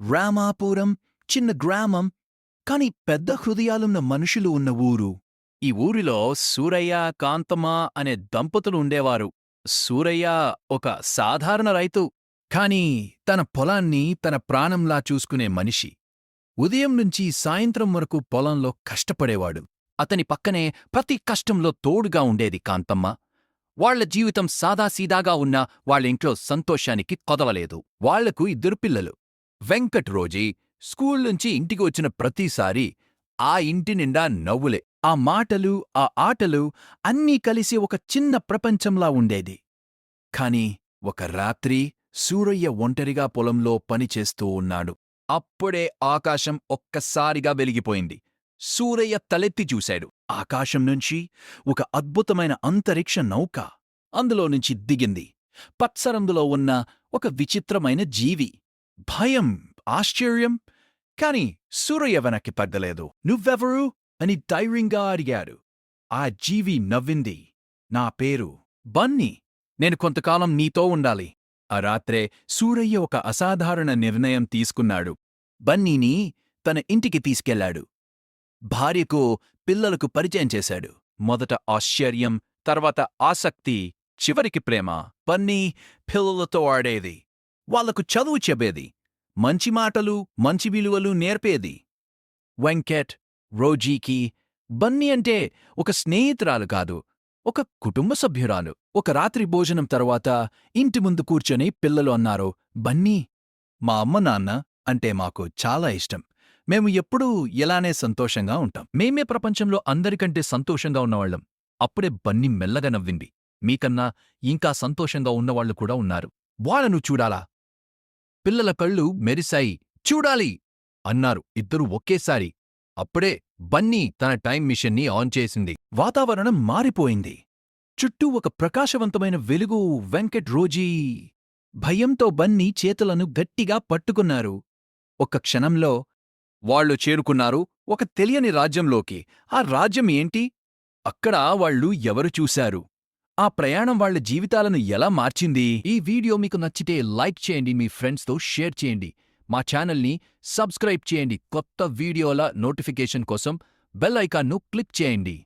రామాపురం చిన్న గ్రామం, కాని పెద్ద హృదయాలున్న మనుషులు ఉన్న ఊరు. ఈ ఊరిలో సూరయ్య, కాంతమ్మ అనే దంపతులు ఉండేవారు. సూరయ్య ఒక సాధారణ రైతు, కాని తన పొలాన్ని తన ప్రాణంలా చూసుకునే మనిషి. ఉదయం నుంచి సాయంత్రం వరకు పొలంలో కష్టపడేవాడు. అతని పక్కనే ప్రతి కష్టంలో తోడుగా ఉండేది కాంతమ్మ. వాళ్ల జీవితం సాదాసీదాగా ఉన్నా వాళ్ళింట్లో సంతోషానికి కొదవలేదు. వాళ్లకు 2 పిల్లలు. వెంకట్ రోజీ స్కూల్ నుంచి ఇంటికి వచ్చిన ప్రతిసారీ ఆ ఇంటి నిండా నవ్వులే. ఆ మాటలు, ఆ ఆటలు అన్నీ కలిసి ఒక చిన్న ప్రపంచంలా ఉండేది. కాని ఒక రాత్రి సూరయ్య ఒంటరిగా పొలంలో పనిచేస్తూ ఉన్నాడు. అప్పుడే ఆకాశం ఒక్కసారిగా వెలిగిపోయింది. సూరయ్య తలెత్తి చూశాడు. ఆకాశం నుంచి ఒక అద్భుతమైన అంతరిక్ష నౌక అందులో నుంచి దిగింది. పచ్చరంగులో ఉన్న ఒక విచిత్రమైన జీవి. భయం, ఆశ్చర్యం. కాని సూరయ్య వెనక్కి తగ్గలేదు. "నువ్వెవరు?" అని ధైర్యంగా అడిగాడు. ఆ జీవి నవ్వింది. "నా పేరు బన్నీ. నేను కొంతకాలం నీతో ఉండాలి." ఆ రాత్రే సూరయ్య ఒక అసాధారణ నిర్ణయం తీసుకున్నాడు. బన్నీని తన ఇంటికి తీసుకెళ్లాడు. భార్యకు, పిల్లలకు పరిచయం చేశాడు. మొదట ఆశ్చర్యం, తర్వాత ఆసక్తి, చివరికి ప్రేమ. బన్నీ పిల్లలతో ఆడేది, వాళ్లకు చదువు చెప్పేది, మంచి మాటలు, మంచి విలువలు నేర్పేది. వెంకట్, రోజీకి బన్నీ అంటే ఒక స్నేహితురాలు కాదు, ఒక కుటుంబ సభ్యురాలు. ఒక రాత్రి భోజనం తరువాత ఇంటి ముందు కూర్చొని పిల్లలు అన్నారు, "బన్నీ, మా అమ్మ నాన్న అంటే మాకు చాలా ఇష్టం. మేము ఎప్పుడూ ఇలానే సంతోషంగా ఉంటాం. మేమే ప్రపంచంలో అందరికంటే సంతోషంగా ఉన్నవాళ్లం." అప్పుడే బన్నీ మెల్లగా నవ్వింది. "మీకన్నా ఇంకా సంతోషంగా ఉన్నవాళ్లు కూడా ఉన్నారు. వాళ్ళను చూడాలా?" పిల్లల కళ్ళు మెరిశాయి. "చూడాలి" అన్నారు ఇద్దరూ ఒకేసారి. అప్పుడే బన్నీ తన టైం మిషన్ని ఆన్ చేసింది. వాతావరణం మారిపోయింది. చుట్టూ ఒక ప్రకాశవంతమైన వెలుగు. వెంకట్, రోజీ భయంతో బన్నీ చేతులను గట్టిగా పట్టుకున్నారు. ఒక్క క్షణంలో వాళ్లు చేరుకున్నారు ఒక తెలియని రాజ్యంలోకి. ఆ రాజ్యం ఏంటి? అక్కడ వాళ్లు ఎవరు చూశారు? ఆ ప్రయాణం వాళ్ల జీవితాలను ఎలా మార్చింది? ఈ వీడియో మీకు నచ్చితే లైక్ చేయండి, మీ ఫ్రెండ్స్తో షేర్ చేయండి. మా ఛానల్ని సబ్స్క్రైబ్ చేయండి. కొత్త వీడియోల నోటిఫికేషన్ కోసం బెల్ ఐకాన్ను క్లిక్ చేయండి.